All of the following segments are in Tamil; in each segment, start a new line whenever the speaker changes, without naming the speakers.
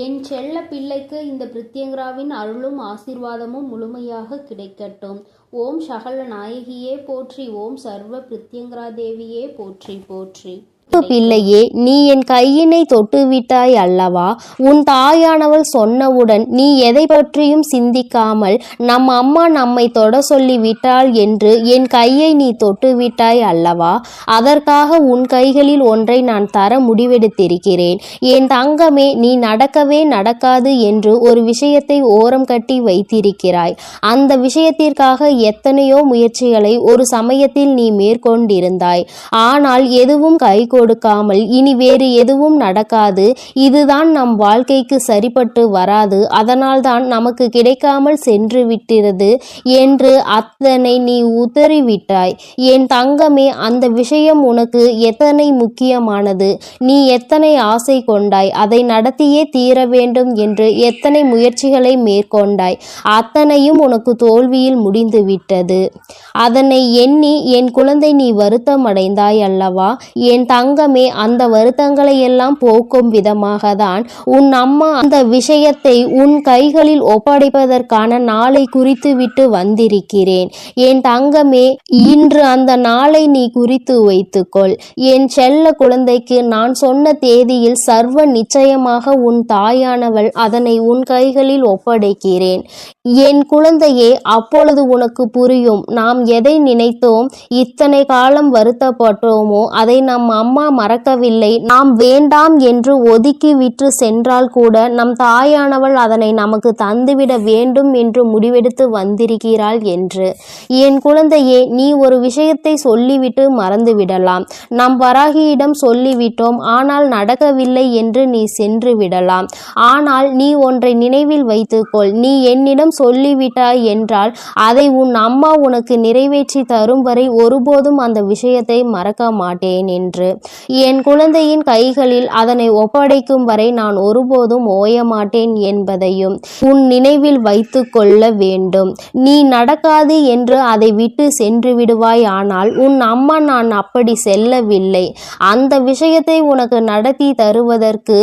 என் செல்ல பிள்ளைக்கு இந்த பிரித்யங்கராவின் அருளும் ஆசீர்வாதமும் முழுமையாக கிடைக்கட்டும். ஓம் சகல நாயகியே போற்றி. ஓம் சர்வ பிரித்யங்கரா தேவியே போற்றி போற்றி.
பிள்ளையே, நீ என் கையினை தொட்டுவிட்டாய் அல்லவா? உன் தாயானவள் சொன்னவுடன் நீ எதை பற்றியும் சிந்திக்காமல் நம் அம்மா நம்மை தொட சொல்லி விட்டாள் என்று என் கையை நீ தொட்டுவிட்டாய் அல்லவா? அதற்காக உன் கைகளில் ஒன்றை நான் தர முடிவெடுத்திருக்கிறேன். என் தங்கமே, நீ நடக்கவே நடக்காது என்று ஒரு விஷயத்தை ஓரம் கட்டி வைத்திருக்கிறாய். அந்த விஷயத்திற்காக எத்தனையோ முயற்சிகளை ஒரு சமயத்தில் நீ மேற்கொண்டிருந்தாய். ஆனால் எதுவும் கை கொடுக்காமல் இனி வேறு எதுவும் நடக்காது, இதுதான் நம் வாழ்க்கைக்கு சரிப்பட்டு வராது, அதனால்தான் நமக்கு கிடைக்காமல் சென்று விட்டிருது என்று அத்தனை நீ உதறிவிட்டாய். என் தங்கமே, அந்த விஷயம் உனக்கு எத்தனை முக்கியமானது, நீ எத்தனை ஆசை கொண்டாய், அதை நடத்தியே தீர வேண்டும் என்று எத்தனை முயற்சிகளை மேற்கொண்டாய், அத்தனையும் உனக்கு தோல்வியில் முடிந்துவிட்டது. அதனை எண்ணி என் குழந்தை நீ வருத்தம் அடைந்தாய் அல்லவா? என் தங்கமே, அந்த வருத்தங்களை எல்லாம் போக்கும் விதமாக தான் உன் அம்மா அந்த விஷயத்தை உன் கைகளில் ஒப்படைப்பதற்கான நாளை குறித்துவிட்டு வந்திருக்கிறேன். என் தங்கமே, இன்று அந்த நாளை நீ குறித்து வைத்துக்கொள். என் செல்ல குழந்தைக்கு நான் சொன்ன தேதியில் சர்வ நிச்சயமாக உன் தாயானவள் அதனை உன் கைகளில் ஒப்படைக்கிறேன். என் குழந்தையே, அப்பொழுது உனக்கு புரியும் நாம் எதை நினைத்தோம், இத்தனை காலம் வருத்தப்பட்டோமோ அதை நம் அம்மா மறக்கவில்லை. நாம் வேண்டாம் என்று ஒதுக்கி விட்டு சென்றால் கூட நம் தாயானவள் அதனை நமக்கு தந்துவிட வேண்டும் என்று முடிவெடுத்து வந்திருக்கிறாள் என்று. என் குழந்தையே, நீ ஒரு விஷயத்தை சொல்லிவிட்டு மறந்துவிடலாம். நம் வராகியிடம் சொல்லிவிட்டோம், ஆனால் நடக்கவில்லை என்று நீ சென்று விடலாம். ஆனால் நீ ஒன்றை நினைவில் வைத்துக்கொள். நீ என்னிடம் சொல்லிவிட்டாய் என்றால் அதை உன் அம்மா உனக்கு நிறைவேற்றி தரும் வரை ஒருபோதும் அந்த விஷயத்தை மறக்க மாட்டேன் என்று. என் குழந்தையின் கைகளில் அதனை ஒப்படைக்கும் வரை நான் ஒருபோதும் ஓய மாட்டேன் என்பதையும் உன் நினைவில் வைத்து கொள்ள வேண்டும். நீ நடக்காது என்று அதை விட்டு சென்று விடுவாய். ஆனால் உன் அம்மா நான் அப்படி செல்லவில்லை. அந்த விஷயத்தை உனக்கு நடத்தி தருவதற்கு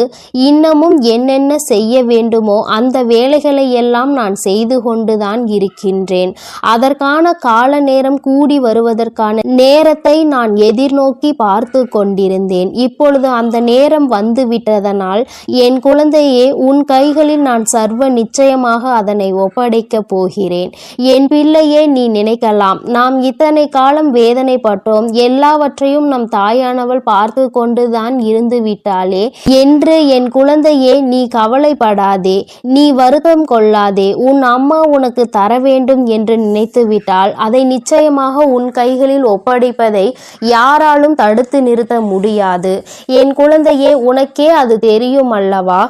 இன்னமும் என்னென்ன செய்ய வேண்டுமோ அந்த வேலைகளை எல்லாம் நான் செய்து கொண்டுதான் இருக்கின்றேன். அதற்கான கால நேரம் கூடி வருவதற்கான நேரத்தை நான் எதிர்நோக்கி பார்த்து கொண்டிருந்தேன். இப்பொழுது அந்த நேரம் வந்துவிட்டதனால் என் குழந்தையே, உன் கைகளில் நான் சர்வ நிச்சயமாக அதனை ஒப்படைக்க போகிறேன். என் பிள்ளையே, நீ நினைக்கலாம் நாம் இத்தனை காலம் வேதனைப்பட்டோம், எல்லாவற்றையும் நம் தாயானவள் பார்த்து கொண்டுதான் இருந்து விட்டாளே என்று. என் குழந்தையே, நீ கவலைப்படாதே, நீ வருத்தம் கொள்ளாதே. உன் அம்மா உனக்கு தர வேண்டும் என்று நினைத்து விட்டால் அதை நிச்சயமாக உன் கைகளில் ஒப்படைப்பதை யாராலும் தடுத்து நிறுத்த முடியாது. என் குழந்தையே, உனக்கே அது தெரியும் அல்லவா?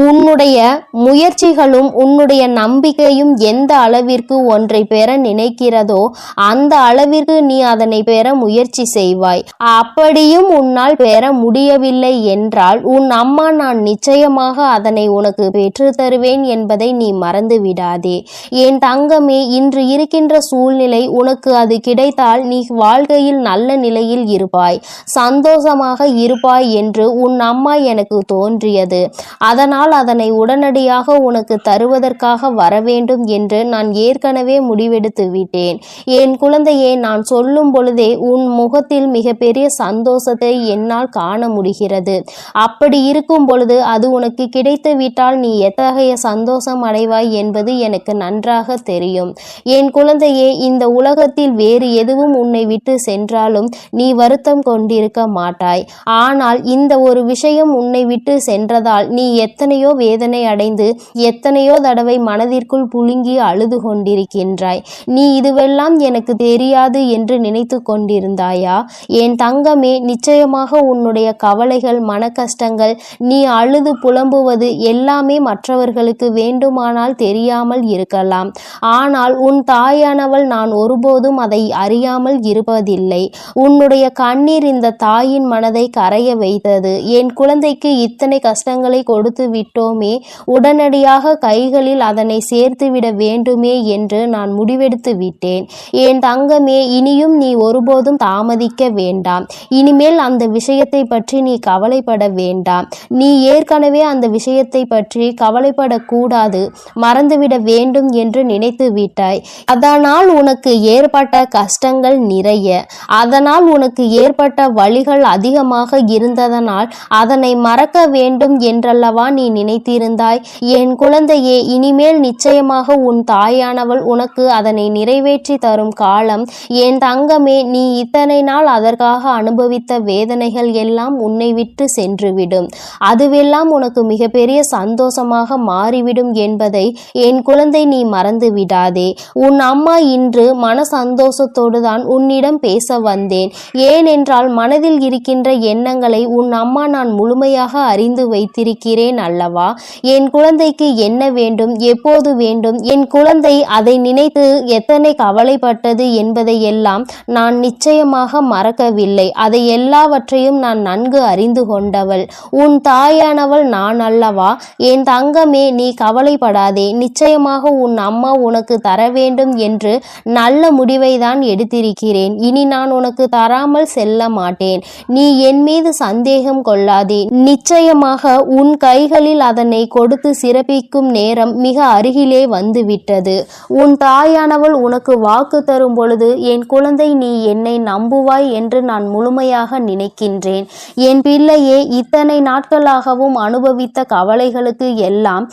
உன்னுடைய முயற்சிகளும் உன்னுடைய நம்பிக்கையும் எந்த அளவிற்கு ஒன்றை பெற நினைக்கிறதோ அந்த அளவிற்கு நீ அதனை பெற முயற்சி செய்வாய். அப்படியும் உன்னால் பெற முடியவில்லை என்றால் உன் அம்மா நான் நிச்சயமாக அதனை உனக்கு பெற்று தருவேன் என்பதை நீ மறந்து விடாதே. என் தங்கமே, இன்று இருக்கின்ற சூழ்நிலை உனக்கு அது கிடைத்தால் நீ வாழ்க்கையில் நல்ல நிலையில் இருப்பாய், சந்தோஷமாக இருப்பாய் என்று உன் அம்மா எனக்கு தோன்றியது. அதனால் அதனை உடனடியாக உனக்கு தருவதற்காக வரவேண்டும் என்று நான் ஏற்கனவே முடிவெடுத்து விட்டேன். என் குழந்தையே, நான் சொல்லும் பொழுதே உன் முகத்தில் மிகப்பெரிய சந்தோஷத்தை என்னால் காண முடிகிறது. அப்படி இருக்கும் பொழுது அது உனக்கு கிடைத்து விட்டால் நீ எத்தகைய சந்தோஷம் அடைவாய் என்பது எனக்கு நன்றாக தெரியும். என் குழந்தையே, இந்த உலகத்தில் வேறு எதுவும் உன்னை விட்டு சென்றாலும் நீ வருத்தம் கொண்டிருக்க மாட்டாய். ஆனால் இந்த ஒரு விஷயம் உன்னை விட்டு சென்றதால் நீ எத்தனையோ வேதனை அடைந்து எத்தனையோ தடவை மனதிற்குள் புழுங்கி அழுது கொண்டிருக்கின்றாய். நீ இதுவெல்லாம் எனக்கு தெரியாது என்று நினைத்து கொண்டிருந்தாயா? என் தங்கமே, நிச்சயமாக உன்னுடைய கவலைகள், மன கஷ்டங்கள், நீ அழுது புலம்புவது எல்லாமே மற்றவர்களுக்கு வேண்டுமானால் தெரியாமல் இருக்கலாம். ஆனால் உன் தாயானவள் நான் ஒருபோதும் அதை அறியாமல் இருப்பதில்லை. உன்னுடைய கண்ணீர் இந்த தாயின் மனதை கரைய வைத்தது. என் குழந்தைக்கு இத்தனை கஷ்டங்களை கொடுத்து விட்டோமே, உடனடியாக கைகளில் அதனை சேர்த்துவிட வேண்டுமே என்று நான் முடிவெடுத்து விட்டேன். என் தங்கமே, இனியும் நீ ஒருபோதும் தாமதிக்க வேண்டாம். இனிமேல் அந்த விஷயத்தை பற்றி நீ கவலைப்பட வேண்டாம். நீ ஏற்கனவே அந்த விஷயத்தை பற்றி கவலைப்படக்கூடாது, மறந்துவிட வேண்டும் என்று நினைத்து விட்டாய். அதனால் உனக்கு ஏற்பட்ட கஷ்டங்கள் நிறைய, அதனால் உனக்கு ஏற்பட்ட வலிகள் அதிகமாக இருந்ததனால் அதனை மறக்க வேண்டும் என்றல்லவா நீ நினைத்திருந்தாய். என் குழந்தையே, இனிமேல் நிச்சயமாக உன் தாயானவள் உனக்கு அதனை நிறைவேற்றி தரும் காலம். என் தங்கமே, நீ இத்தனை நாள் அதற்காக அனுபவித்த வேதனைகள் எல்லாம் உன்னை விட்டு சென்றுவிடும். அதுவெல்லாம் உனக்கு மிகப்பெரிய சந்தோஷமாக மாறிவிடும் என்பதை என் குழந்தை நீ மறந்து விடாதே. உன் அம்மா இன்று மன சந்தோஷத்தோடு தான் உன்னிடம் பேச வந்தேன். ஏனென்றால் மனதில் இருக்கின்ற எண்ணங்களை உன் அம்மா நான் முழுமையாக அறிந்து வைத்திருக்கிறேன் அல்லவா. என் குழந்தைக்கு என்ன வேண்டும், எப்போது வேண்டும், என் குழந்தை அதை நினைத்து எத்தனை கவலைப்பட்டது என்பதை எல்லாம் நான் நிச்சயமாக மறக்கவில்லை. அதை எல்லாவற்றையும் நான் நன்கு அறிந்து கொண்டவள். உன் தாயானவள் நான் அல்லவா. என் தங்கமே, நீ கவலைப்படாதே. நிச்சயமாக உன் அம்மா உனக்கு தர வேண்டும் என்று நல்ல முடிவை தான் எடுத்திருக்கிறேன். இனி நான் உனக்கு தராமல் செல்ல மாட்டேன். நீ என் மீது சந்தேகம் கொள்ளாதே. நிச்சயமாக உன் கைகளில் அதனை கொடுத்து சிறப்பிக்கும் நேரம் மிக அருகிலே வந்துவிட்டது. உன் தாயானவள் உனக்கு வாக்கு தரும் பொழுது, என் குழந்தை, நீ என்னை நம்புவாய் என்று நான் முழுமையாக நினைக்கின்றேன். என் பிள்ளையே, இத்தனை நாட்களாகவும் அனுபவித்த கவலைகளுக்கு எல்லாம்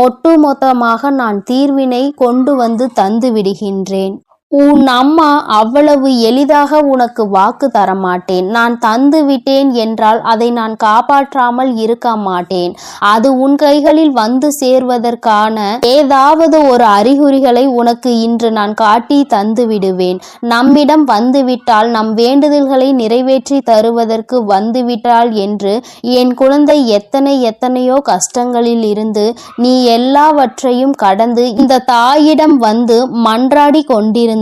ஒட்டுமொத்தமாக நான் தீர்வினை கொண்டு வந்து தந்து விடுகின்றேன். உன் அம்மா அவ்வளவு எளிதாக உனக்கு வாக்கு தரமாட்டேன். நான் தந்து விட்டேன் என்றால் அதை நான் காப்பாற்றாமல் இருக்க மாட்டேன். அது உன் கைகளில் வந்து சேர்வதற்கான ஏதாவது ஒரு அறிகுறிகளை உனக்கு இன்று நான் காட்டி தந்து விடுவேன். நம்மிடம் வந்துவிட்டால், நம் வேண்டுதல்களை நிறைவேற்றி தருவதற்கு வந்துவிட்டாள் என்று என் குழந்தை எத்தனையோ கஷ்டங்களில் இருந்து நீ எல்லாவற்றையும் கடந்து இந்த தாயிடம் வந்து மன்றாடி கொண்டிருந்தாய்.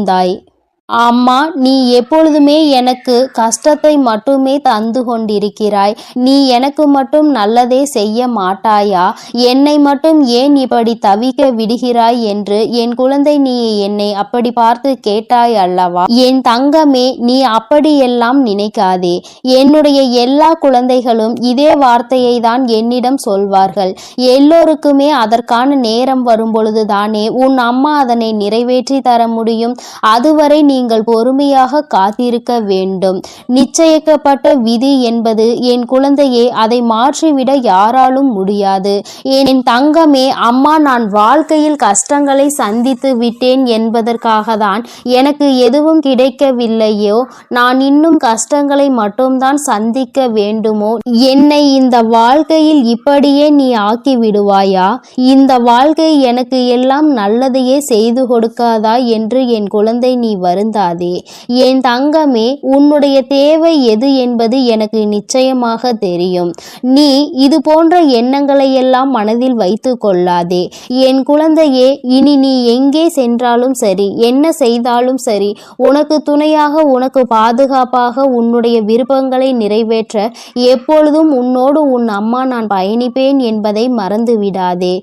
அம்மா, நீ எப்பொழுதுமே எனக்கு கஷ்டத்தை மட்டுமே தந்து கொண்டிருக்கிறாய். நீ எனக்கு மட்டும் நல்லதே செய்ய மாட்டாயா? என்னை மட்டும் ஏன் இப்படி தவிக்க விடுகிறாய் என்று என் குழந்தை நீ என்னை அப்படி பார்த்து கேட்டாய் அல்லவா. என் தங்கமே, நீ அப்படியெல்லாம் நினைக்காதே. என்னுடைய எல்லா குழந்தைகளும் இதே வார்த்தையை தான் என்னிடம் சொல்வார்கள். எல்லோருக்குமே அதற்கான நேரம் வரும்பொழுது தானே உன் அம்மா அதனை நிறைவேற்றி தர முடியும். அதுவரை நீங்கள் பொறுமையாக காத்திருக்க வேண்டும். நிச்சயிக்கப்பட்ட விதி என்பது என் குழந்தையே, அதை மாற்றிவிட யாராலும் முடியாது. என் தங்கமே, அம்மா நான் வாழ்க்கையில் கஷ்டங்களை சந்தித்து விட்டேன் என்பதற்காக தான் எனக்கு எதுவும் கிடைக்கவில்லையோ, நான் இன்னும் கஷ்டங்களை மட்டும்தான் சந்திக்க வேண்டுமோ? என்னை இந்த வாழ்க்கையில் இப்படியே நீ ஆக்கி விடுவாயா? இந்த வாழ்க்கை எனக்கு எல்லாம் நல்லதையே செய்து கொடுக்காதா என்று என் குழந்தை நீ வருந்தாதே. என் தங்கமே, உன்னுடைய தேவை எது என்பது எனக்கு நிச்சயமாக தெரியும். நீ இது போன்ற எண்ணங்களை எல்லாம் மனதில் வைத்து கொள்ளாதே. என் குழந்தையே, இனி நீ எங்கே சென்றாலும் சரி, என்ன செய்தாலும் சரி, உனக்கு துணையாக, உனக்கு பாதுகாப்பாக, உன்னுடைய விருப்பங்களை நிறைவேற்ற எப்பொழுதும் உன்னோடு உன் அம்மா நான் பயணிப்பேன் என்பதை மறந்து விடாதே.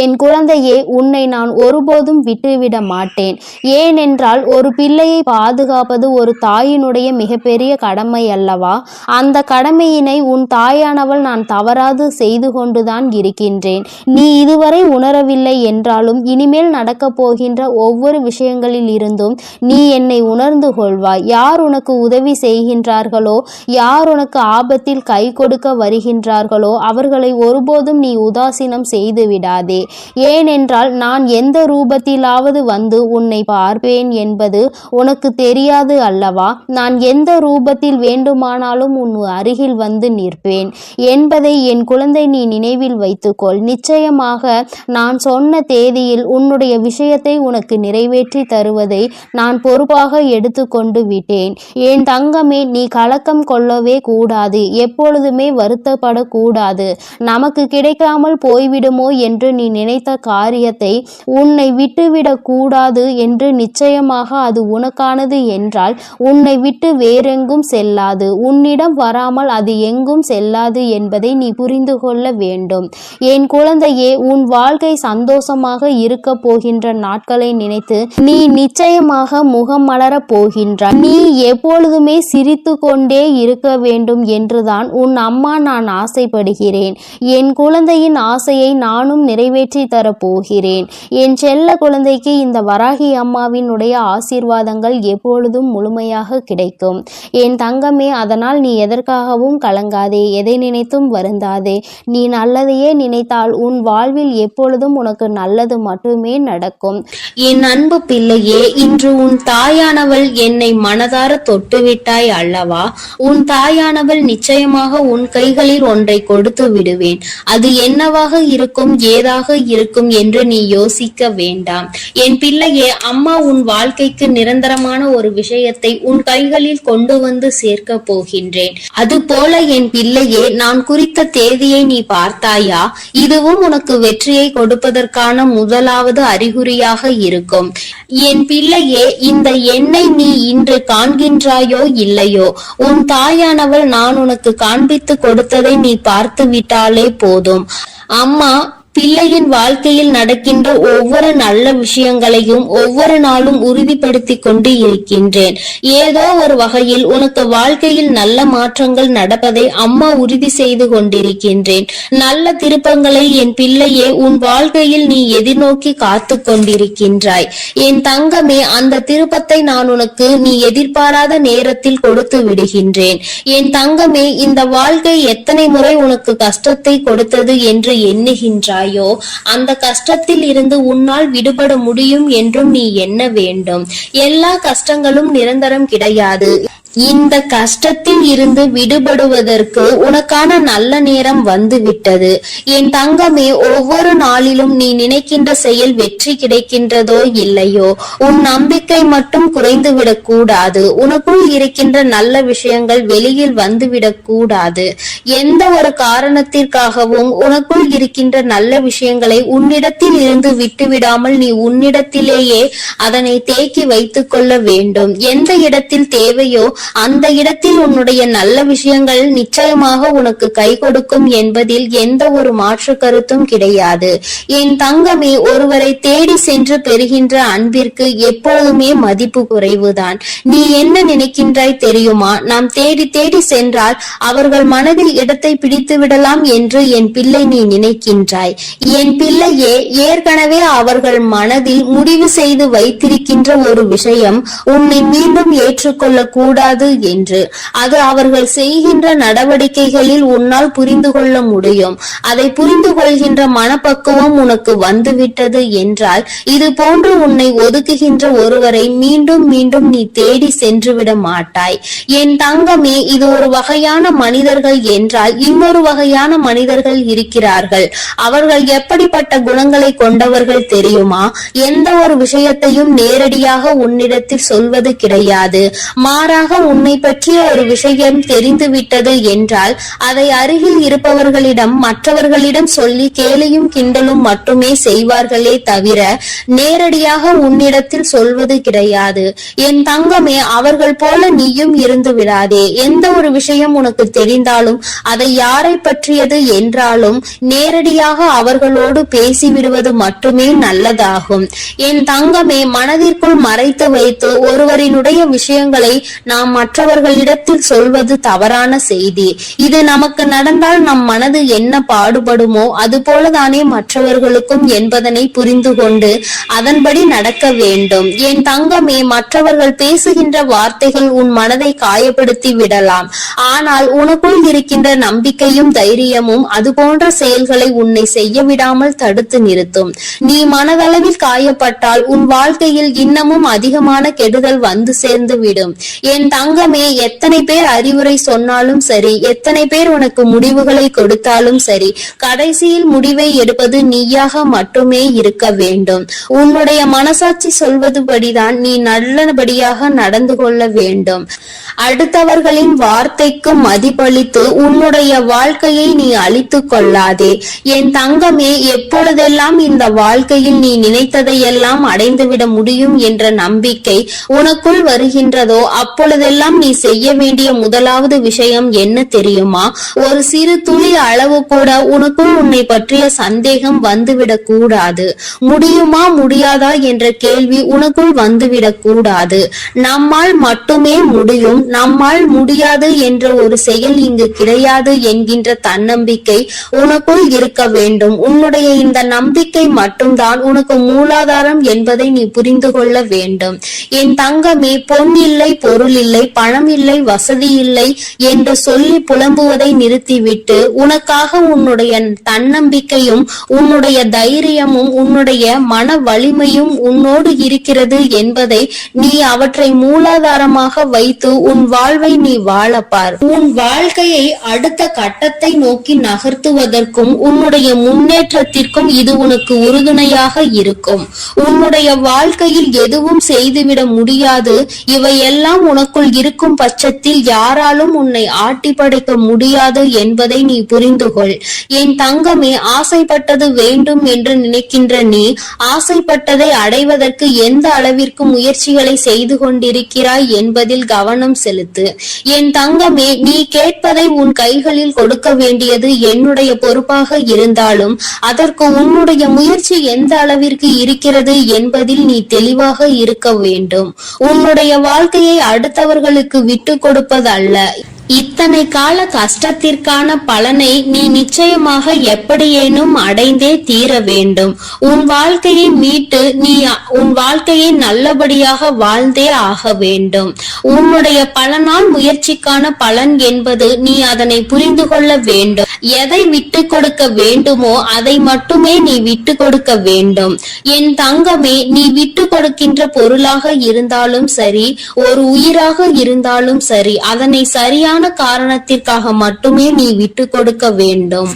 என் குழந்தையே, உன்னை நான் ஒருபோதும் விட்டுவிட மாட்டேன். ஏனென்றால் ஒரு பிள்ளையை பாதுகாப்பது ஒரு தாயினுடைய மிகப்பெரிய கடமை அல்லவா. அந்த கடமையினை உன் தாயானவள் நான் தவறாது செய்து கொண்டுதான் இருக்கின்றேன். நீ இதுவரை உணரவில்லை என்றாலும் இனிமேல் நடக்கப் போகின்ற ஒவ்வொரு விஷயங்களில் இருந்தும் நீ என்னை உணர்ந்து கொள்வாய். யார் உனக்கு உதவி செய்கின்றார்களோ, யார் உனக்கு ஆபத்தில் கை கொடுக்க வருகின்றார்களோ, அவர்களை ஒருபோதும் நீ உதாசீனம் செய்து விடாதே. ஏனென்றால் நான் எந்த ரூபத்திலாவது வந்து உன்னை பார்ப்பேன் என்பது உனக்கு தெரியாது அல்லவா. நான் எந்த ரூபத்தில் வேண்டுமானாலும் உன் அருகில் வந்து நிற்பேன் என்பதை என் குழந்தை நீ நினைவில் வைத்துக்கொள். நிச்சயமாக நான் சொன்ன தேதியில் உன்னுடைய விஷயத்தை உனக்கு நிறைவேற்றி தருவதை நான் பொறுப்பாக எடுத்துக்கொண்டு விட்டேன். என் தங்கமே, நீ கலக்கம் கொள்ளவே கூடாது. எப்பொழுதுமே வருத்தப்படக்கூடாது. நமக்கு கிடைக்காமல் போய்விடுமோ என்று நீ நினைத்த காரியத்தை உன்னை விட்டுவிடக் கூடாது என்று நிச்சயமாக அது உனக்கானது என்றால் உன்னை விட்டு வேறெங்கும் செல்லாது, உன்னிடம் வராமல் அது எங்கும் செல்லாது என்பதை நீ புரிந்து கொள்ள வேண்டும். என் குழந்தையே, உன் வாழ்க்கை சந்தோஷமாக இருக்க போகின்ற நாட்களை நினைத்து நீ நிச்சயமாக முகம் மலரப் போகின்றாய். நீ எப்பொழுதுமே சிரித்து கொண்டே இருக்க வேண்டும் என்றுதான் உன் அம்மா நான் ஆசைப்படுகிறேன். என் குழந்தையின் ஆசையை நானும் நிறைவேற்றி தரப்போகிறேன். என் செல்ல குழந்தைக்கு இந்த வராகி அம்மாவினுடைய ஆசீர்வாதங்கள் எப்பொழுதும் முழுமையாக கிடைக்கும். என் தங்கமே, அதனால் நீ எதற்காகவும் கலங்காதே, எதை நினைத்தும் வருந்தாதே. நீ நல்லதையே நினைத்தால் உன் வாழ்வில் எப்பொழுதும் உனக்கு நல்லது மட்டுமே நடக்கும்.
என் அன்பு பிள்ளையே, இன்று உன் தாயானவள் என்னை மனதார தொட்டுவிட்டாய் அல்லவா? உன் தாயானவள் நிச்சயமாக உன் கைகளில் ஒன்றை கொடுத்து விடுவேன். அது என்னவாக இருக்கும், ஏதாக இருக்கும் என்று நீ யோசிக்க வேண்டாம். என் பிள்ளையே, அம்மா உன் வாழ்க்கைக்கு நிரந்தரமான ஒரு விஷயத்தை உன் கைகளில் கொண்டு வந்து சேர்க்க போகின்றேன். அது போல என் பிள்ளையே, நான் குறித்த தேதியை நீ பார்த்தாயா? இதுவும் உனக்கு வெற்றியை கொடுப்பதற்கான முதலாவது அறிகுறியாக இருக்கும். என் பிள்ளையே, இந்த எண்ணை நீ இன்று காண்கின்றாயோ இல்லையோ, உன் தாயானவள் நான் உனக்கு காண்பித்து கொடுத்ததை நீ பார்த்து விட்டாலே போதும். அம்மா பிள்ளையின் வாழ்க்கையில் நடக்கின்ற ஒவ்வொரு நல்ல விஷயங்களையும் ஒவ்வொரு நாளும் உறுதிப்படுத்தி கொண்டு இருக்கின்றேன். ஏதோ ஒரு வகையில் உனக்கு வாழ்க்கையில் நல்ல மாற்றங்கள் நடப்பதை அம்மா உறுதி செய்து கொண்டிருக்கின்றேன். நல்ல திருப்பங்களை என் பிள்ளையே உன் வாழ்க்கையில் நீ எதிர்நோக்கி காத்து கொண்டிருக்கின்றாய். என் தங்கமே, அந்த திருப்பத்தை நான் உனக்கு நீ எதிர்பாராத நேரத்தில் கொடுத்து விடுகின்றேன். என் தங்கமே, இந்த வாழ்க்கை எத்தனை முறை உனக்கு கஷ்டத்தை கொடுத்தது என்று எண்ணுகின்றாய். அந்த கஷ்டத்தில் இருந்து உன்னால் விடுபட முடியும் என்றும் நீ எண்ண வேண்டும். எல்லா கஷ்டங்களும் நிரந்தரம் கிடையாது. இந்த கஷ்டத்தில் இருந்து விடுபடுவதற்கு உனக்கான நல்ல நேரம் வந்து விட்டது. என் தங்கமே, ஒவ்வொரு நாளிலும் நீ நினைக்கின்ற செயல் வெற்றி கிடைக்கின்றதோ இல்லையோ, உன் நம்பிக்கை மட்டும் குறைந்துவிடக் கூடாது. உனக்குள் இருக்கின்ற நல்ல விஷயங்கள் வெளியில் வந்துவிடக் கூடாது. எந்த ஒரு காரணத்திற்காகவும் உனக்குள் இருக்கின்ற நல்ல விஷயங்களை உன்னிடத்தில் இருந்து விட்டுவிடாமல் நீ உன்னிடத்திலேயே அதனை தேக்கி வைத்துக் கொள்ள வேண்டும். எந்த இடத்தில் தேவையோ அந்த இடத்தில் உன்னுடைய நல்ல விஷயங்கள் நிச்சயமாக உனக்கு கை கொடுக்கும் என்பதில் எந்த ஒரு மாற்று கருத்தும் கிடையாது. என் தங்கமே, ஒருவரை தேடி சென்று பெறுகின்ற அன்பிற்கு எப்பொழுதுமே மதிப்பு குறைவுதான். நீ என்ன நினைக்கின்றாய் தெரியுமா? நாம் தேடி தேடி சென்றால் அவர்கள் மனதில் இடத்தை பிடித்து விடலாம் என்று என் பிள்ளை நீ நினைக்கின்றாய். என் பிள்ளையே, ஏற்கனவே அவர்கள் மனதில் முடிவு செய்து வைத்திருக்கின்ற ஒரு விஷயம் உன்னை மீண்டும் ஏற்றுக்கொள்ள கூடாது என்று. அது அவர்கள் செய்கின்ற நடவடிக்கைகளில் உன்னால் புரிந்து கொள்ள முடியும். அதை புரிந்து கொள்கின்ற மனப்பக்குவம் உனக்கு வந்துவிட்டது என்றால் இது போன்று உன்னை ஒதுக்குகின்ற ஒருவரை மீண்டும் மீண்டும் நீ தேடி சென்று விட மாட்டாய். என் தங்கமே, இது ஒரு வகையான மனிதர்கள் என்றால் இன்னொரு வகையான மனிதர்கள் இருக்கிறார்கள். அவர்கள் எப்படிப்பட்ட குணங்களை கொண்டவர்கள் தெரியுமா? எந்த ஒரு விஷயத்தையும் நேரடியாக உன்னிடத்தில் சொல்வது கிடையாது. மாறாக உன்னை பற்றிய ஒரு விஷயம் தெரிந்துவிட்டது என்றால் அதை அருகில் இருப்பவர்களிடம் மற்றவர்களிடம் சொல்லி கேலியும் கிண்டலும் மட்டுமே செய்வார்களே தவிர நேரடியாக உன்னிடத்தில் சொல்வது கிடையாது. என் தங்கமே, அவர்கள் போல நீயும் இருந்து விடாதே. எந்த ஒரு விஷயம் உனக்கு தெரிந்தாலும் அதை யாரை பற்றியது என்றாலும் நேரடியாக அவர்களோடு பேசிவிடுவது மட்டுமே நல்லதாகும். என் தங்கமே, மனதிற்குள் மறைத்து வைத்து ஒருவரினுடைய விஷயங்களை நாம் மற்றவர்களிடத்தில் சொல்வது தவறான செய்தி. இது நமக்கு நடந்தால் நம் மனது என்ன பாடுபடுமோ அது போலதானே மற்றவர்களுக்கும் என்பதனை புரிந்து கொண்டு அதன்படி நடக்க வேண்டும். என் தங்கமே, மற்றவர்கள் பேசுகின்ற வார்த்தைகள் உன் மனதை காயப்படுத்தி விடலாம். ஆனால் உனக்குள் இருக்கின்ற நம்பிக்கையும் தைரியமும் அது போன்ற செயல்களை உன்னை செய்ய விடாமல் தடுத்து நிறுத்தும். நீ மனதளவில் காயப்பட்டால் உன் வாழ்க்கையில் இன்னமும் அதிகமான கெடுதல் வந்து சேர்ந்து விடும். என் தங்கமே, எத்தனை பேர் அறிவுரை சொன்னாலும் சரி, எத்தனை பேர் உனக்கு முடிவுகளை கொடுத்தாலும் சரி, கடைசியில் முடிவை எடுப்பது நீயாக மட்டுமே இருக்க வேண்டும். உன்னுடைய மனசாட்சி சொல்வதுபடிதான் நீ நல்லபடியாக நடந்து கொள்ள வேண்டும். அடுத்தவர்களின் வார்த்தைக்கு மதிப்பளித்து உன்னுடைய வாழ்க்கையை நீ அழித்து கொள்ளாதே. என் தங்கமே, எப்பொழுதெல்லாம் இந்த வாழ்க்கையில் நீ நினைத்ததையெல்லாம் அடைந்துவிட முடியும் என்ற நம்பிக்கை உனக்குள் வருகின்றதோ அப்பொழுதெல்லாம் நீ செய்ய வேண்டிய முதலாவது விஷயம் என்ன தெரியுமா? ஒரு சிறு துளி அளவு கூட உனக்குள் உன்னை பற்றிய சந்தேகம் வந்துவிடக் கூடாது. முடியுமா முடியாதா என்ற கேள்வி உனக்குள் வந்துவிடக் கூடாது. நம்மால் மட்டுமே முடியும், நம்மால் முடியாது என்ற ஒரு செயல் இங்கு கிடையாது என்கின்ற தன்னம்பிக்கை உனக்குள் இருக்க வேண்டும். உன்னுடைய இந்த நம்பிக்கை மட்டும்தான் உனக்கு மூலாதாரம் என்பதை நீ புரிந்து கொள்ள வேண்டும். என் தங்கமே, பொன் இல்லை, பொருள் இல்லை, பணம் இல்லை, வசதி இல்லை என்று சொல்லி புலம்புவதை நிறுத்திவிட்டு உனக்காக உன்னுடைய தன்னம்பிக்கையும் உன்னுடைய தைரியமும் உன்னுடைய மன வலிமையும் உன்னோடு இருக்கிறது என்பதை நீ அவற்றை மூலாதாரமாக வைத்து உன் வாழ்வை நீ வாழப்பார். உன் வாழ்க்கையை அடுத்த கட்டத்தை நோக்கி நகர்த்துவதற்கும் உன்னுடைய முன்னேற்றத்திற்கும் இது உனக்கு உறுதுணையாக இருக்கும். உன்னுடைய வாழ்க்கையில் எதுவும் செய்துவிட முடியாது. இவையெல்லாம் உனக்குள் இருக்கும் பட்சத்தில் யாராலும் உன்னை ஆட்டி படைக்க முடியாது என்பதை நீ புரிந்து கொள். என் தங்கமே, ஆசைப்பட்டது வேண்டும் என்று நினைக்கின்ற நீ ஆசைப்பட்டதை அடைவதற்கு எந்த அளவிற்கு முயற்சிகளை செய்து கொண்டிருக்கிறாய் என்பதில் கவனம் செலுத்து. என் தங்கமே, நீ கேட்பதை உன் கைகளில் கொடுக்க வேண்டியது என்னுடைய பொறுப்பாக இருந்தாலும் அதற்கு உன்னுடைய முயற்சி எந்த அளவிற்கு இருக்கிறது என்பதில் நீ தெளிவாக இருக்க வேண்டும். உன்னுடைய வாழ்க்கையை அடுத்தவர்களுக்கு விட்டு கொடுப்பதல்ல. இத்தனை கால கஷ்டத்திற்கான பலனை நீ நிச்சயமாக எப்படியேனும் அடைந்தே தீர வேண்டும். உன் வாழ்க்கையை மீட்டு நீ உன் வாழ்க்கையை நல்லபடியாக வாழ்ந்தே ஆக வேண்டும். உன்னுடைய பல நாள் முயற்சிக்கான பலன் என்பது நீ அதனை புரிந்து கொள்ள வேண்டும். எதை விட்டு கொடுக்க வேண்டுமோ அதை மட்டுமே நீ விட்டு கொடுக்க வேண்டும். என் தங்கமே, நீ விட்டு கொடுக்கின்ற பொருளாக இருந்தாலும் சரி, ஒரு உயிராக இருந்தாலும் சரி, அதனை சரியான காரணத்திற்காக மட்டுமே நீ விட்டு கொடுக்க வேண்டும்.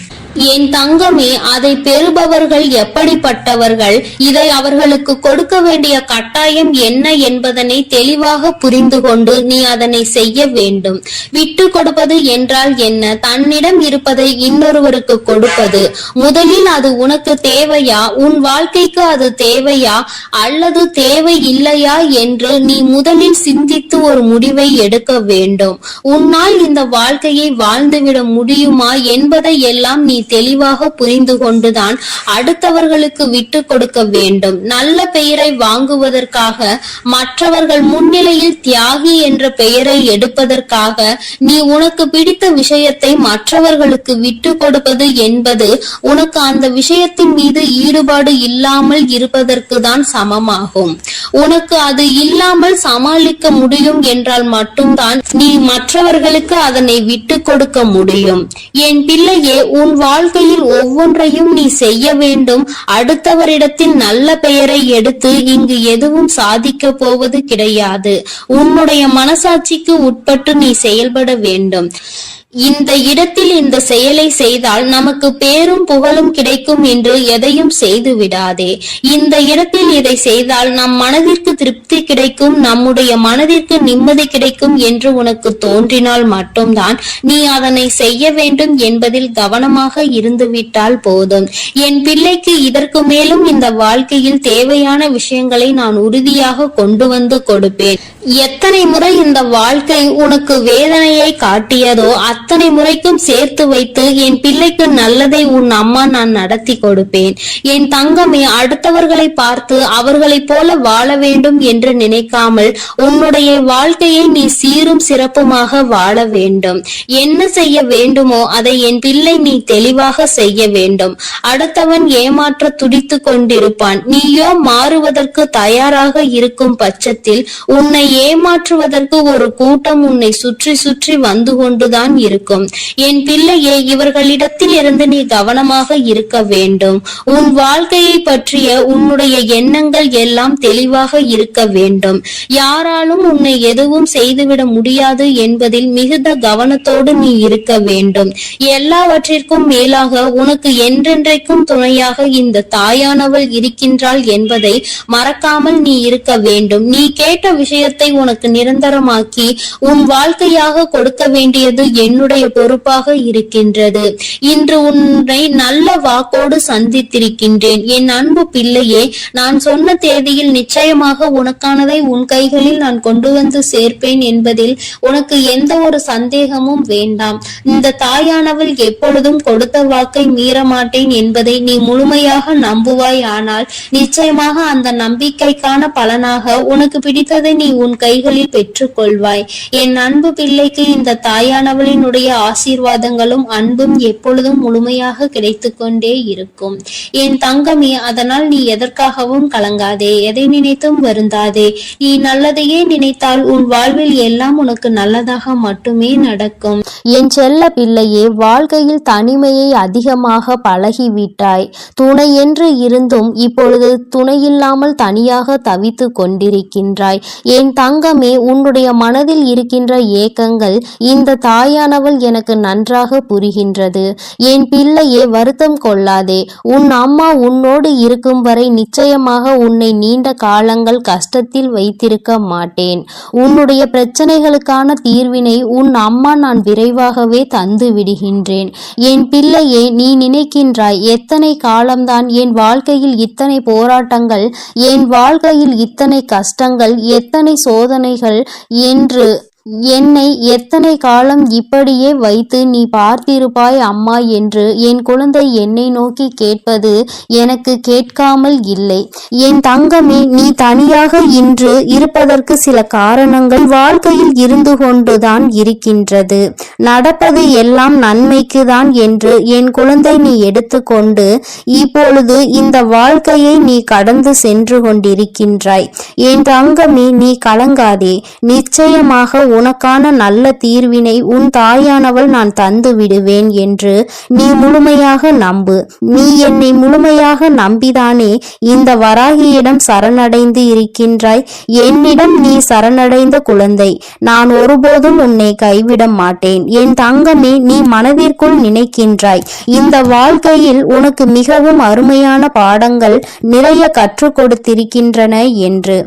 என் தங்கமே, அதை பெறுபவர்கள் எப்படிப்பட்டவர்கள், இதை அவர்களுக்கு கொடுக்க வேண்டிய கட்டாயம் என்ன என்பதனை தெளிவாக புரிந்து கொண்டு நீ அதனை செய்ய வேண்டும். விட்டு கொடுப்பது என்றால் என்ன? தன்னிடம் இருப்பதை இன்னொருவருக்கு கொடுப்பது. முதலில் அது உனக்கு தேவையா, உன் வாழ்க்கைக்கு அது தேவையா அல்லது தேவை இல்லையா என்று நீ முதலில் சிந்தித்து ஒரு முடிவை எடுக்க வேண்டும். உன்னால் இந்த வாழ்க்கையை வாழ்ந்துவிட முடியுமா என்பதை எல்லாம் நீ தெளிவாக புரிந்து கொண்டுதான் அடுத்தவர்களுக்கு விட்டு கொடுக்க வேண்டும். நல்ல பெயரை வாங்குவதற்காக, மற்றவர்கள் முன்னிலையில் தியாகி என்ற பெயரை எடுப்பதற்காக நீ உனக்கு பிடித்த விஷயத்தை மற்றவர்களுக்கு விட்டு கொடுப்பது என்பது உனக்கு அந்த விஷயத்தின் மீது ஈடுபாடு இல்லாமல் இருப்பதற்கு தான் சமமாகும். உனக்கு அது இல்லாமல் சமாளிக்க முடியும் என்றால் மட்டும்தான் நீ மற்றவர்களுக்கு அதனை விட்டு கொடுக்க முடியும். என் பிள்ளையே, உன் வாழ்க்கையில் ஒவ்வொன்றையும் நீ செய்ய வேண்டும். அடுத்தவரிடத்தில் நல்ல பெயரை எடுத்து இங்கு எதுவும் சாதிக்க போவது கிடையாது. உன்னுடைய மனசாட்சிக்கு உட்பட்டு நீ செயல்பட வேண்டும். இந்த இடத்தில் இந்த செயலை செய்தால் நமக்கு பேரும் புகழும் கிடைக்கும் என்று எதையும் செய்து விடாதே. இந்த இடத்தில் இதை செய்தால் நம் மனதிற்கு திருப்தி கிடைக்கும், நம்முடைய மனதிற்கு நிம்மதி கிடைக்கும் என்று உனக்கு தோன்றினால் மட்டும்தான் நீ அதனை செய்ய வேண்டும் என்பதில் கவனமாக இருந்துவிட்டால் போதும். என் பிள்ளைக்கு இதற்கு மேலும் இந்த வாழ்க்கையில் தேவையான விஷயங்களை நான் உறுதியாக கொண்டு வந்து கொடுப்பேன். எத்தனை முறை இந்த வாழ்க்கை உனக்கு வேதனையை காட்டியதோ அத்தனை முறைக்கும் சேர்த்து வைத்து என் பிள்ளைக்கு நல்லதை உன் அம்மா நான் நடத்தி கொடுப்பேன். என் தங்கமே, அடுத்தவர்களை பார்த்து அவர்களைப் போல வாழ வேண்டும் என்று நினைக்காமல் உன்னுடைய வாழ்க்கையை நீ சீரும் சிறப்புமாக வாழ வேண்டும். என்ன செய்ய வேண்டுமோ அதை என் பிள்ளை நீ தெளிவாக செய்ய வேண்டும். அடுத்தவன் ஏமாற்ற துடித்து கொண்டிருப்பான். நீயோ மாறுவதற்கு தயாராக இருக்கும் பட்சத்தில் உன்னை ஏமாற்றுவதற்கு ஒரு கூட்டம் உன்னை சுற்றி சுற்றி வந்து கொண்டுதான் இருக்கும். என் பிள்ளையே, இவர்களிடத்தில் இருந்து நீ கவனமாக இருக்க வேண்டும். உன் வாழ்க்கையை பற்றிய உன்னுடைய எண்ணங்கள் எல்லாம் தெளிவாக இருக்க வேண்டும். யாராலும் உன்னை எதுவும் செய்துவிட முடியாது என்பதில் மிகுந்த கவனத்தோடு நீ இருக்க வேண்டும். எல்லாவற்றிற்கும் மேலாக உனக்கு என்றென்றைக்கும் துணையாக இந்த தாயானவள் இருக்கின்றாள் என்பதை மறக்காமல் நீ இருக்க வேண்டும். நீ கேட்ட விஷயத்தை உனக்கு நிரந்தரமாக்கி உன் வாழ்க்கையாக கொடுக்க வேண்டியது என்னுடைய பொறுப்பாக இருக்கின்றது. இன்று உன்னை நல்ல வாக்கோடு சந்தித்திருக்கின்றேன். என் அன்பு பிள்ளையே, நான் சொன்ன தேதியில் நிச்சயமாக உனக்கானதை உன் கைகளில் நான் கொண்டு வந்து சேர்ப்பேன் என்பதில் உனக்கு எந்த ஒரு சந்தேகமும் வேண்டாம். இந்த தாயானவள் எப்பொழுதும் கொடுத்த வாக்கை மீற மாட்டேன் என்பதை நீ முழுமையாக நம்புவாய். ஆனால் நிச்சயமாக அந்த நம்பிக்கைக்கான பலனாக உனக்கு பிடித்ததை நீ உன் கைகளில் பெற்றுக்கொள்வாய். என் அன்பு பிள்ளைக்கு இந்த தாயானவளினுடைய ஆசீர்வாதங்களும் அன்பும் எப்பொழுதும் முழுமையாக கிடைத்து கொண்டே இருக்கும். என் தங்கமே, அதனால் நீ எதற்காகவும் கலங்காதே, எதை நினைத்தும் வருந்தாதே. நீ நல்லதையே நினைத்தால் உன் வாழ்வில் எல்லாம் உனக்கு நல்லதாக மட்டுமே நடக்கும்.
என் செல்ல பிள்ளையே, வாழ்க்கையில் தனிமையை அதிகமாக பழகிவிட்டாய். துணை என்று இருந்தும் இப்பொழுது துணையில்லாமல் தனியாக தவித்து கொண்டிருக்கின்றாய். என் தங்கமே, உன்னுடைய மனதில் இருக்கின்ற ஏக்கங்கள் இந்த தாயானவள் எனக்கு நன்றாக புரிகின்றது. என் பிள்ளையே, வருத்தம் கொள்ளாதே. உன் அம்மா உன்னோடு இருக்கும் வரை நிச்சயமாக உன்னை நீண்ட காலங்கள் கஷ்டத்தில் வைத்திருக்க மாட்டேன். உன்னுடைய பிரச்சனைகளுக்கான தீர்வினை உன் அம்மா நான் விரைவாகவே தந்து விடுகின்றேன். என் பிள்ளையே, நீ நினைக்கின்றாய் எத்தனை காலம்தான் என் வாழ்க்கையில் இத்தனை போராட்டங்கள், என் வாழ்க்கையில் இத்தனை கஷ்டங்கள், எத்தனை சோதனைகள் என்று என்னை எத்தனை காலம் இப்படியே வைத்து நீ பார்த்திருப்பாய் அம்மா என்று என் குழந்தை என்னை நோக்கி கேட்பது எனக்கு கேட்காமல் இல்லை. என் தங்கமே, நீ தனியாக இன்று இருப்பதற்கு சில காரணங்கள் வாழ்க்கையில் இருந்து கொண்டுதான் இருக்கின்றது. நடப்பது எல்லாம் நன்மைக்கு தான் என்று என் குழந்தை நீ எடுத்துக்கொண்டு இப்பொழுது இந்த வாழ்க்கையை நீ கடந்து சென்று கொண்டிருக்கின்றாய். என் தங்கமே, நீ கலங்காதே. நிச்சயமாக உனக்கான நல்ல தீர்வினை உன் தாயானவள் நான் தந்து விடுவேன் என்று நீ முழுமையாக நம்பு. நீ என்னை முழுமையாக நம்பிதானே இந்த வராகியிடம் சரணடைந்து இருக்கின்றாய். என்னிடம் நீ சரணடைந்த குழந்தை, நான் ஒருபோதும் உன்னை கைவிட மாட்டேன். என் தங்கமே, நீ மனதிற்குள் நினைக்கின்றாய் இந்த வாழ்க்கையில் உனக்கு மிகவும் அருமையான பாடங்கள் நிறைய கற்றுக் கொடுத்திருக்கின்றன என்று.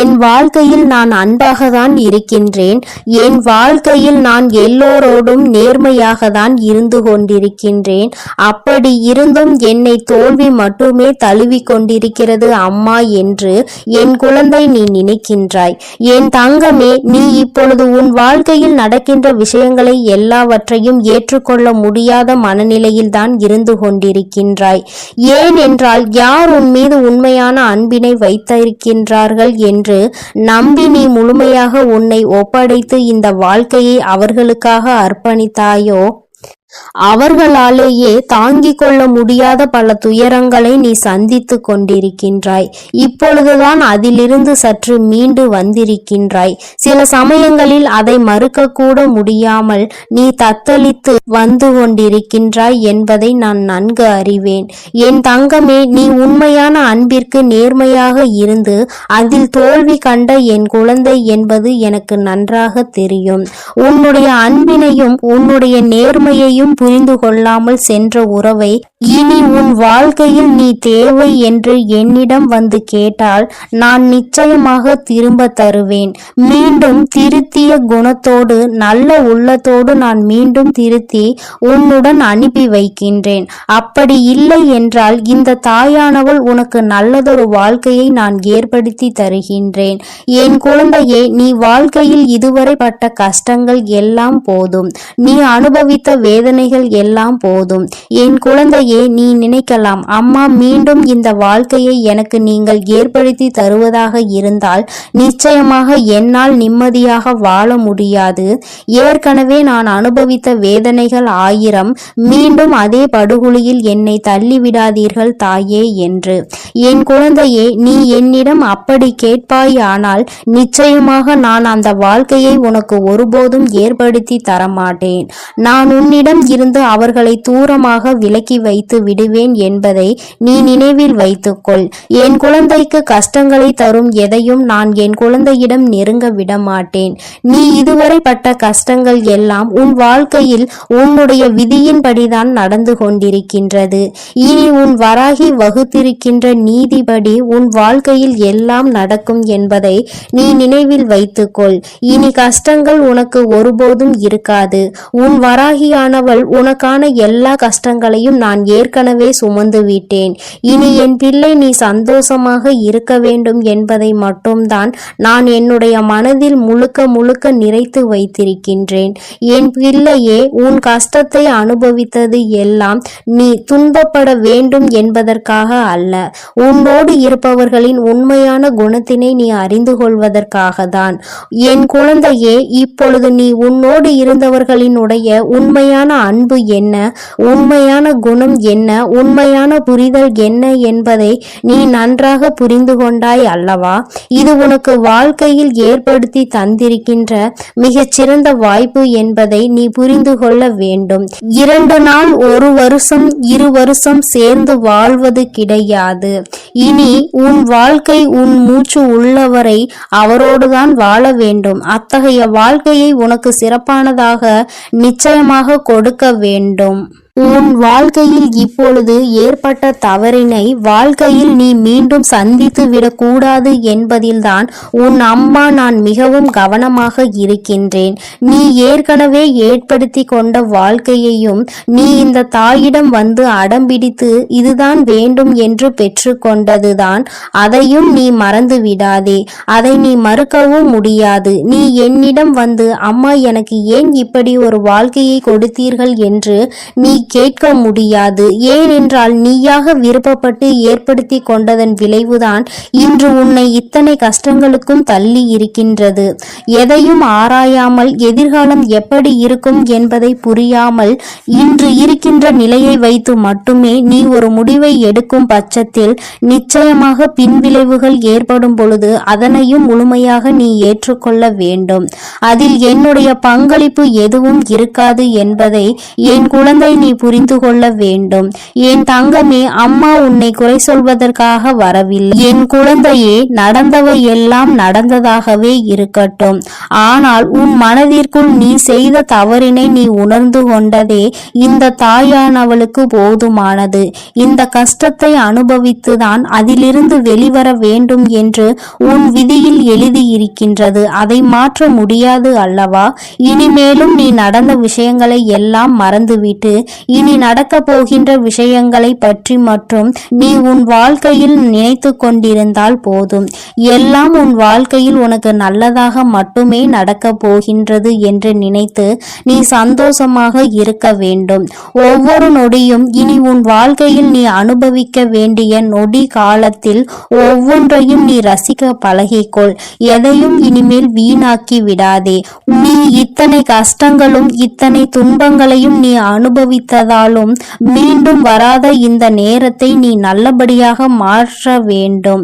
என் வாழ்க்கையில் நான் அன்பாக தான் இருக்கின்றேன். என் வாழ்க்கையில் நான் எல்லோரோடும் நேர்மையாக தான் இருந்து கொண்டிருக்கின்றேன். அப்படி இருந்தும் என்னை தோல்வி மட்டுமே தழுவி கொண்டிருக்கிறது அம்மா என்று என் குழந்தை நீ நினைக்கின்றாய். என் தங்கமே, நீ இப்பொழுது உன் வாழ்க்கையில் நடக்கின்ற விஷயங்களை எல்லாவற்றையும் ஏற்றுக்கொள்ள முடியாத மனநிலையில் தான் இருந்து கொண்டிருக்கின்றாய். ஏன் என்றால் யார் உன் மீது உண்மையான அன்பினை வைத்திருக்கின்றார்கள் என்று நம்பி நீ முழுமையாக உன்னை ஒப்படைத்து இந்த வாழ்க்கையை அவர்களுக்காக அர்ப்பணித்தாயோ, அவர்களாலேயே தாங்கிக் கொள்ள முடியாத பல துயரங்களை நீ சந்தித்து கொண்டிருக்கின்றாய். இப்பொழுதுதான் அதிலிருந்து சற்று மீண்டு வந்திருக்கின்றாய். சில சமயங்களில் அதை மறுக்க கூட முடியாமல் நீ தத்தளித்து வந்து கொண்டிருக்கின்றாய் என்பதை நான் நன்கு அறிவேன். என் தங்கமே, நீ உண்மையான அன்பிற்கு நேர்மையாக இருந்து அதில் தோல்வி கண்ட என் குழந்தை என்பது எனக்கு நன்றாக தெரியும். உன்னுடைய அன்பினையும் உன்னுடைய நேர்மையையும் புரிந்து கொள்ளாமல் சென்ற உறவை இனி உன் வாழ்க்கையில் நீ தேவை என்று என்னிடம் வந்து கேட்டால் நான் நிச்சயமாக திரும்ப தருவேன். மீண்டும் திருத்திய குணத்தோடு நல்ல உள்ளத்தோடு நான் மீண்டும் திருத்தி உன்னுடன் அனுப்பி வைக்கின்றேன். அப்படி இல்லை என்றால் இந்த தாயானவள் உனக்கு நல்லதொரு வாழ்க்கையை நான் ஏற்படுத்தி தருகின்றேன். என் குழந்தையே, நீ வாழ்க்கையில் இதுவரை பட்ட கஷ்டங்கள் எல்லாம் போதும். நீ அனுபவித்த வேதனை வேதனைகள் எல்லாம் போதும். என் குழந்தையே, நீ நினைக்கலாம், அம்மா மீண்டும் இந்த வாழ்க்கையை எனக்கு நீங்கள் ஏற்படுத்தி தருவதாக இருந்தால் நிச்சயமாக என்னால் நிம்மதியாக வாழ முடியாது. ஏற்கனவே நான் அனுபவித்த வேதனைகள் 1000, மீண்டும் அதே படுகொலியில் என்னை தள்ளிவிடாதீர்கள் தாயே என்று. என் குழந்தையே, நீ என்னிடம் அப்படி கேட்பாயானால் நிச்சயமாக நான் அந்த வாழ்க்கையை உனக்கு ஒருபோதும் ஏற்படுத்தி தரமாட்டேன். நான் உன்னிடம் இருந்து அவர்களை தூரமாக விலக்கி வைத்து விடுவேன் என்பதை நீ நினைவில் வைத்துக்கொள். என் குழந்தைக்கு கஷ்டங்களை தரும் எதையும் நான் என் குழந்தையிடம் நெருங்க விட மாட்டேன். நீ இதுவரை பட்ட கஷ்டங்கள் எல்லாம் உன் வாழ்க்கையில் உன்னுடைய விதியின்படிதான் நடந்து கொண்டிருக்கின்றது. இனி உன் வராகி வகுத்திருக்கின்ற நீதிபடி உன் வாழ்க்கையில் எல்லாம் நடக்கும் என்பதை நீ நினைவில் வைத்துக்கொள். இனி கஷ்டங்கள் உனக்கு ஒருபோதும் இருக்காது. உன் வராகியானவள் உனக்கான எல்லா கஷ்டங்களையும் நான் ஏற்கனவே சுமந்து விட்டேன். இனி என் பிள்ளை நீ சந்தோஷமாக இருக்க வேண்டும் என்பதை மட்டும்தான் நான் என்னுடைய மனதில் முழுக்க முழுக்க நிறைத்து வைத்திருக்கின்றேன். என் பிள்ளையே, உன் கஷ்டத்தை அனுபவித்தது எல்லாம் நீ துன்பப்பட வேண்டும் என்பதற்காக அல்ல, உன்னோடு இருப்பவர்களின் உண்மையான குணத்தினை நீ அறிந்து கொள்வதற்காக தான். என் குழந்தையே, இப்பொழுது நீ உன்னோடு இருந்தவர்களினுடைய உண்மையான அன்பு என்ன, உண்மையான குணம் என்ன, உண்மையான புரிதல் என்ன என்பதை நீ நன்றாக புரிந்து கொண்டாய் அல்லவா? இது உனக்கு வாழ்க்கையில் ஏற்படுத்தி தந்திருக்கின்ற மிகச்சிறந்த வாய்ப்பு என்பதை நீ புரிந்து கொள்ள வேண்டும். 2 நாள், 1 வருஷம், 2 வருஷம் சேர்ந்து வாழ்வது கிடையாது. இனி உன் வாழ்க்கை உன் மூச்சு உள்ளவரை அவரோடுதான் வாழ வேண்டும். அத்தகைய வாழ்க்கையை உனக்கு சிறப்பானதாக நிச்சயமாக கொடுக்க வேண்டும். உன் வாழ்க்கையில் இப்பொழுது ஏற்பட்ட தவறினை வாழ்க்கையில் நீ மீண்டும் சந்தித்து விடக்கூடாது என்பதில்தான் உன் அம்மா நான் மிகவும் கவனமாக இருக்கின்றேன். நீ ஏற்கனவே ஏற்படுத்தி கொண்ட வாழ்க்கையையும் நீ இந்த தாயிடம் வந்து அடம்பிடித்து இதுதான் வேண்டும் என்று பெற்று கொண்டதுதான், அதையும் நீ மறந்து விடாதே. அதை நீ மறுக்கவும் முடியாது. நீ என்னிடம் வந்து அம்மா எனக்கு ஏன் இப்படி ஒரு வாழ்க்கையை கொடுத்தீர்கள் என்று நீ கேட்க முடியாது. ஏனென்றால் நீயாக விருப்பப்பட்டு ஏற்படுத்தி கொண்டதன் விளைவுதான் இன்று உன்னை இத்தனை கஷ்டங்களுக்கும் தள்ளி இருக்கின்றது. எதையும் ஆராயாமல் எதிர்காலம் எப்படி இருக்கும் என்பதை புரியாமல் இன்று இருக்கின்ற நிலையை வைத்து மட்டுமே நீ ஒரு முடிவை எடுக்கும் பட்சத்தில் நிச்சயமாக பின்விளைவுகள் ஏற்படும் பொழுது அதனையும் முழுமையாக நீ ஏற்றுக்கொள்ள வேண்டும். அதில் என்னுடைய பங்களிப்பு எதுவும் இருக்காது என்பதை என் குழந்தை நீ புரிந்து கொள்ள வேண்டும். என் தங்கமே, அம்மா உன்னை குறை சொல்வதற்காக வரவில்லை. என் குழந்தையே, நடந்தவை எல்லாம் நடந்ததாகவே இருக்கட்டும். ஆனால் உன் மனதிற்குள் நீ செய்த தவறினை நீ உணர்ந்து கொண்டதே இந்த தாயானவளுக்கு போதுமானது. இந்த கஷ்டத்தை அனுபவித்துதான் அதிலிருந்து வெளிவர வேண்டும் என்று உன் விதியில் எழுதியிருக்கின்றது. அதை மாற்ற முடியாது அல்லவா? இனிமேலும் நீ நடந்த விஷயங்களை எல்லாம் மறந்துவிட்டு இனி நடக்க போகின்ற விஷயங்களை பற்றி மற்றும் நீ உன் வாழ்க்கையில் நினைத்து கொண்டிருந்தால் போதும். எல்லாம் உன் வாழ்க்கையில் உனக்கு நல்லதாக மட்டுமே நடக்க போகின்றது என்று நினைத்து நீ சந்தோஷமாக இருக்க வேண்டும். ஒவ்வொரு நொடியும் இனி உன் வாழ்க்கையில் நீ அனுபவிக்க வேண்டிய நொடி காலத்தில் ஒவ்வொன்றையும் நீ ரசிக்க பழகிக்கொள். எதையும் இனிமேல் வீணாக்கி விடாதே. நீ இத்தனை கஷ்டங்களும் இத்தனை துன்பங்களையும் நீ அனுபவித்ததாலும் மீண்டும் வராத இந்த நேரத்தை நீ நல்லபடியாக மாற்ற வேண்டும்.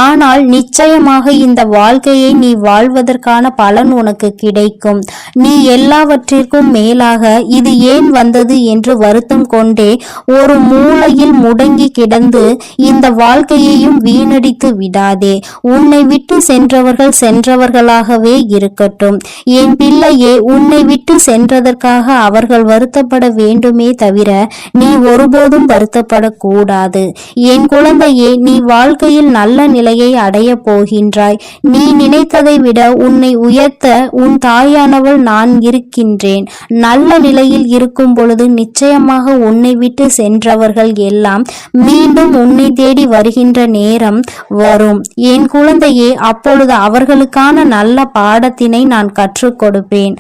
ஆனால் நிச்சயமாக இந்த வாழ்க்கையை நீ வாழ்வதற்கான பலன் உனக்கு கிடைக்கும். நீ எல்லாவற்றிற்கும் மேலாக இது ஏன் வந்தது என்று வருத்தம் கொண்டே ஒரு மூலையில் முடங்கி கிடந்து இந்த வாழ்க்கையையும் வீணடித்து விடாதே. உன்னை விட்டு சென்றவர்கள் சென்றவர்களாகவே இருக்கட்டும். என் பிள்ளையே, உன்னை விட்டு சென்றதற்காக அவர்கள் வருத்தப்பட வேண்டுமே
வருமே தவிர நீ ஒருபோதும் வருத்தப்படக்கூடாது. என் குழந்தையே, நீ வாழ்க்கையில் நல்ல நிலையை அடைய போகின்றாய். நீ நினைத்ததை விட உன்னை உயர்த்த உன் தாயானவள் நான் இருக்கின்றேன். நல்ல நிலையில் இருக்கும் பொழுது நிச்சயமாக உன்னை விட்டு சென்றவர்கள் எல்லாம் மீண்டும் உன்னை தேடி வருகின்ற நேரம் வரும் என் குழந்தையே. அப்பொழுது அவர்களுக்கான நல்ல பாடத்தினை நான் கற்றுக் கொடுப்பேன்.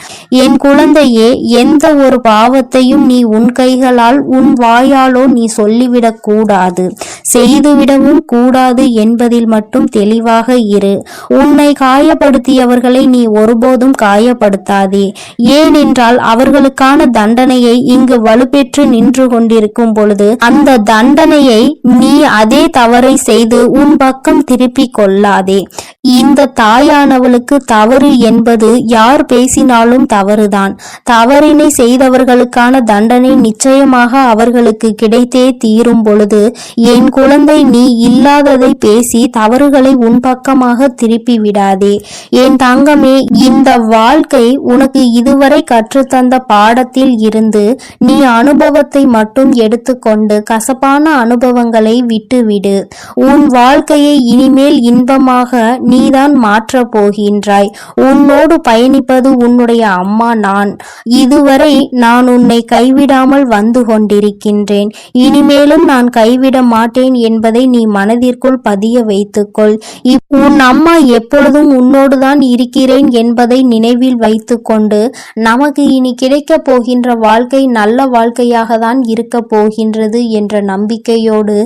என் குழந்தையே, எந்த ஒரு பாவத்தையும் நீ உன் கைகளால் உன் வாயாலோ நீ சொல்லிவிடக் கூடாது, செய்துவிடவும் கூடாது என்பதில் மட்டும் தெளிவாக இரு. உன்னை காயப்படுத்தியவர்களை நீ ஒருபோதும் காயப்படுத்தாதே. ஏனென்றால் அவர்களுக்கான தண்டனையை இங்கு வலுப்பெற்று நின்று கொண்டிருக்கும் பொழுது அந்த தண்டனையை நீ அதே தவறை செய்து உன் பக்கம் திருப்பிக் கொள்ளாதே. இந்த தாயானவளுக்கு தவறு என்பது யார் பேசினாலும் தவறுதான். தவறினை செய்தவர்களுக்கான தண்டனை நிச்சயமாக அவர்களுக்கு கிடைத்தே தீரும் பொழுது என் குழந்தை, நீ இல்லாததை பேசி தவறுகளை உன் பக்கமாக திருப்பி விடாதே. என் தங்கமே, இந்த வாழ்க்கை உனக்கு இதுவரை கற்றுத்தந்த பாடத்தில் இருந்து நீ அனுபவத்தை மட்டும் எடுத்துக்கொண்டு கசப்பான அனுபவங்களை விட்டுவிடு. உன் வாழ்க்கையை இனிமேல் இன்பமாக நீதான் மாற்றப் போகின்றாய். உன்னோடு பயணிப்பது உன்னுடைய அம்மா நான். இதுவரை நான் உன்னை கைவிடாமல் வந்து கொண்டிருக்கின்றேன். இனிமேலும் நான் கைவிட மாட்டேன் என்பதை நீ மனதிற்குள் பதிய வைத்துக்கொள். உன் அம்மா எப்பொழுதும் உன்னோடுதான் இருக்கிறேன் என்பதை நினைவில் வைத்துக்கொண்டு நமக்கு இனி கிடைக்கப் போகின்ற வாழ்க்கை நல்ல வாழ்க்கையாக தான் இருக்க போகின்றது என்ற நம்பிக்கையோடு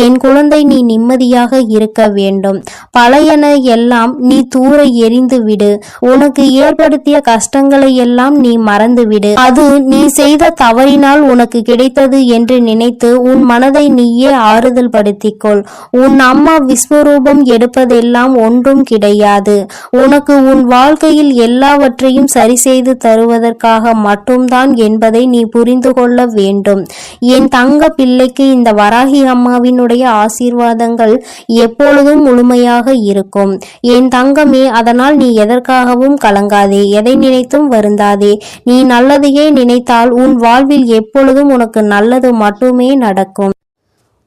என் குழந்தை நீ நிம்மதியாக இருக்க வேண்டும். பழையன எல்லாம் நீ தூர எறிந்து விடு. உனக்கு ஏற்படுத்திய கஷ்டங்களை எல்லாம் நீ மறந்துவிடு. அது நீ செய்த தவறினால் உனக்கு கிடைத்தது என்று நினைத்து உன் மனதை நீயே ஆறுதல் படுத்திக்கொள். உன் அம்மா விஸ்வரூபம் எடுப்பதெல்லாம் ஒன்றும் கிடையாது. உனக்கு உன் வாழ்க்கையில் எல்லாவற்றையும் சரி செய்து தருவதற்காக மட்டும்தான் என்பதை நீ புரிந்து கொள்ள வேண்டும். என் தங்க பிள்ளைக்கு இந்த வராகி அம்மாவினுடைய ஆசீர்வாதங்கள் எப்பொழுதும் முழுமையாக இருக்கும். என் தங்கமே, அதனால் நீ எதற்காகவும் கலங்காதே, எதை நினைத்தும் வருந்தாதே. நீ நல்லதையே நினைத்தால் உன் வாழ்வில் எப்பொழுதும் உனக்கு நல்லது மட்டுமே நடக்கும்.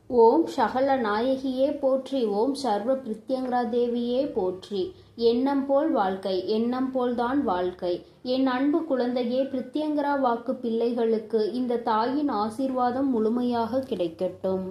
ஓம் சகல நாயகியே போற்றி. ஓம் சர்வ பிரித்யங்கரா தேவியே போற்றி. எண்ணம் போல் வாழ்க்கை, எண்ணம் போல்தான் வாழ்க்கை. என் அன்பு குழந்தையே, பிரித்யங்கரா வாக்கு பிள்ளைகளுக்கு இந்த தாயின் ஆசீர்வாதம் முழுமையாக கிடைக்கட்டும்.